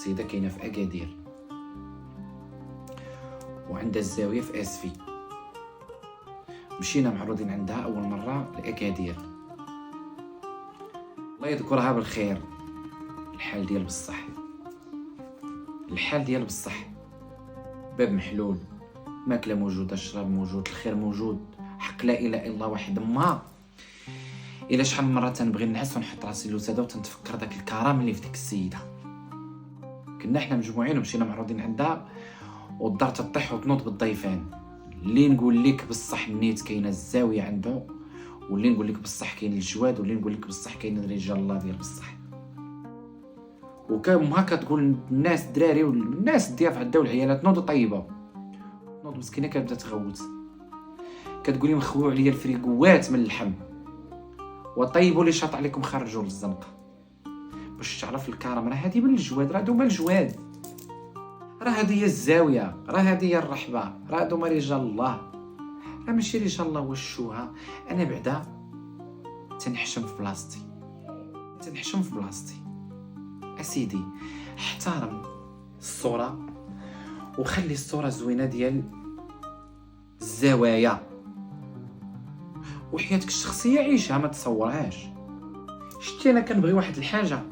السيده كاينه في اكادير وعندها الزاويه في اسفي. مشينا معروضين عندها اول مره لاكادير، الله يذكرها بالخير. الحال ديال بصح، الحال ديال بصح، باب محلول، ماكله موجوده، الشراب موجود، الخير موجود، حق لا اله الا الله واحد. ما الا شحال من مره تنبغي نعس ونحط راسي لوساده وتنتفكر داك الكرام اللي في ديك السيده. كنا حنا مجموعين ومشينا معروضين عندها، والدار تطيح وتنوض بالضيفان. اللي نقول لك بصح النيت كاينه الزاويه عنده، واللي نقول لك بصح كاين الجواد، واللي نقول لك بصح كاين رجال الله ديال بصح. وكان هكا تقول الناس الدراري والناس الضياف عداو العيالات نوض طيبه، نوض مسكينه كتبدا تغوت، كتقولي مخويو عليا الفريكوات من اللحم وطيبوا لي شاط عليكم خرجوا للزنقه. باش تعرف الكرم راه هادي من الجواد، راه هادو الجواد، راه هادي هي الزاويه، راه هادي هي الرحبه، راه هادو رجال الله، راه ماشي رجال الله والشوها. انا بعدا تنحشم في بلاصتي، تنحشم في بلاصتي. اسيدي احترم الصوره وخلي الصوره زوينه ديال الزوايا، وحياتك الشخصيه عيشها ما تصورهاش. شتي انا كنبغي واحد الحاجه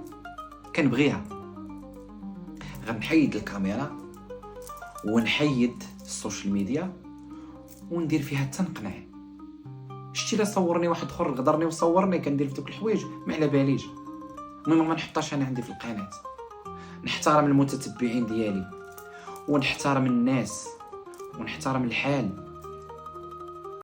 كنبغيها، غنحيد الكاميرا ونحيد السوشيال ميديا وندير فيها التنقنع. شتي لا صورني واحد اخر غدرني وصورني كندير في دوك الحوايج ما على باليش. المهم ما نحطاش انا عندي في القناه. نحترم المتتبعين ديالي ونحترم الناس ونحترم الحال